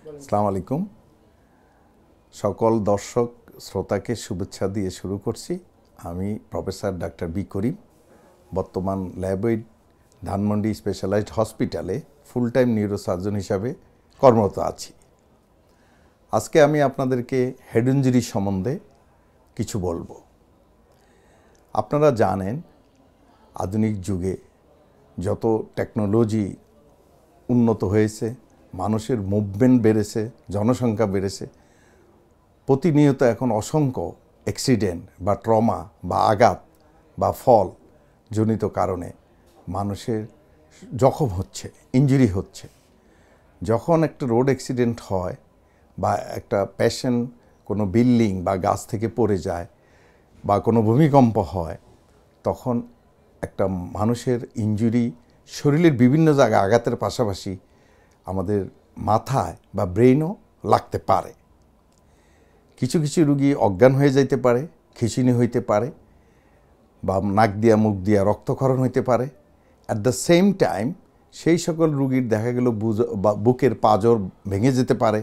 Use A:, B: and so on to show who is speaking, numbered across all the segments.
A: আসসালামু আলাইকুম। সকল দর্শক শ্রোতাকে শুভেচ্ছা দিয়ে শুরু করছি। আমি প্রফেসর ডাক্তার বি করিম, বর্তমান ল্যাবএইড ধানমন্ডি স্পেশালাইজড হসপিটালে ফুল টাইম নিউরোসার্জন হিসাবে কর্মরত আছি। আজকে আমি আপনাদেরকে হেড ইনজুরি সম্বন্ধে কিছু বলবো। আপনারা জানেন আধুনিক যুগে যত টেকনোলজি উন্নত হয়েছে, মানুষের মুভমেন্ট বেড়েছে, জনসংখ্যা বেড়েছে, প্রতিনিয়ত এখন অসংখ্য অ্যাক্সিডেন্ট বা ট্রমা বা আঘাত বা ফল জনিত কারণে মানুষের জখম হচ্ছে, ইনজুরি হচ্ছে। যখন একটা রোড অ্যাক্সিডেন্ট হয় বা একটা পেশেন্ট কোনো বিল্ডিং বা গাছ থেকে পড়ে যায় বা কোনো ভূমিকম্প হয়, তখন একটা মানুষের ইনজুরি শরীরের বিভিন্ন জায়গায় আঘাতের পাশাপাশি আমাদের মাথায় বা ব্রেইনও লাগতে পারে। কিছু কিছু রুগী অজ্ঞান হয়ে যাইতে পারে, খিঁচুনি হইতে পারে বা নাক দিয়া মুখ দিয়া রক্তক্ষরণ হইতে পারে। অ্যাট দ্য সেম টাইম সেই সকল রুগীর দেখা গেল বুকের পাঁজর ভেঙে যেতে পারে,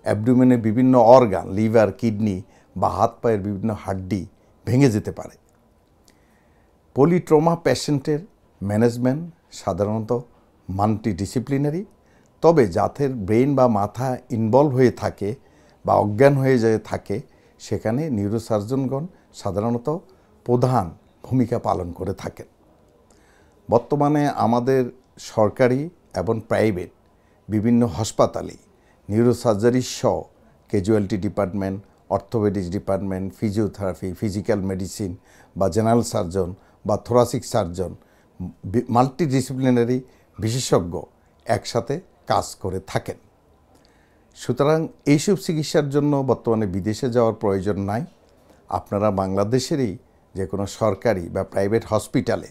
A: অ্যাবডোমেনের বিভিন্ন অর্গান, লিভার, কিডনি বা হাত পায়ের বিভিন্ন হাড্ডি ভেঙে যেতে পারে। পলিট্রমা পেশেন্টের ম্যানেজমেন্ট সাধারণত মাল্টিডিসিপ্লিনারি, তবে যাদের ব্রেন বা মাথা ইনভলভ হয়ে থাকে বা অজ্ঞান হয়ে যায় থাকে, সেখানে নিউরোসার্জনগণ সাধারণত প্রধান ভূমিকা পালন করে থাকেন। বর্তমানে আমাদের সরকারি এবং প্রাইভেট বিভিন্ন হাসপাতালে নিউরোসার্জারি সহ casualty department, orthopaedics department, physiotherapy, physical medicine বা জেনারেল সার্জন বা থোরাসিক সার্জন, মাল্টিডিসিপ্লিনারি বিশেষজ্ঞ একসাথে কাজ করে থাকেন। সুতরাং এইসব চিকিৎসার জন্য বর্তমানে বিদেশে যাওয়ার প্রয়োজন নাই। আপনারা বাংলাদেশেরই যে কোনো সরকারি বা প্রাইভেট হসপিটালে,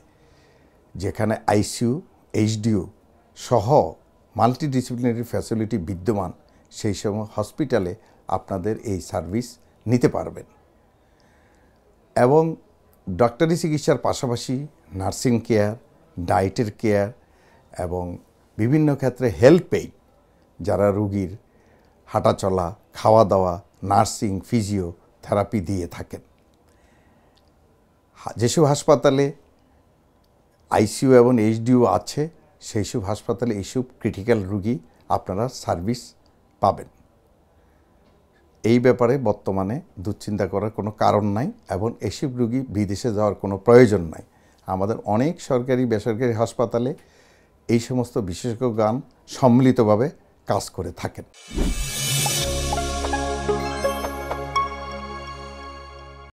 A: যেখানে আইসিইউ, এইচডিইউ সহ মাল্টিডিসিপ্লিনারি ফ্যাসিলিটি বিদ্যমান, সেই সময় হসপিটালে আপনাদের এই সার্ভিস নিতে পারবেন। এবং ডক্টরি চিকিৎসার পাশাপাশি নার্সিং কেয়ার, ডায়েটের কেয়ার এবং বিভিন্ন ক্ষেত্রে হেল্প এইড, যারা রুগীর হাঁটাচলা, খাওয়া দাওয়া, নার্সিং, ফিজিওথেরাপি দিয়ে থাকেন। যেসব হাসপাতালে আইসিইউ এবং এইচডিইউ আছে, সেই সব হাসপাতালে এইসব ক্রিটিক্যাল রুগী আপনারা সার্ভিস পাবেন। এই ব্যাপারে বর্তমানে দুশ্চিন্তা করার কোনো কারণ নাই এবং এইসব রুগী বিদেশে যাওয়ার কোনো প্রয়োজন নাই। আমাদের অনেক সরকারি বেসরকারি হাসপাতালে এই সমস্ত বিশেষজ্ঞগণ সম্মিলিতভাবে কাজ করে থাকেন।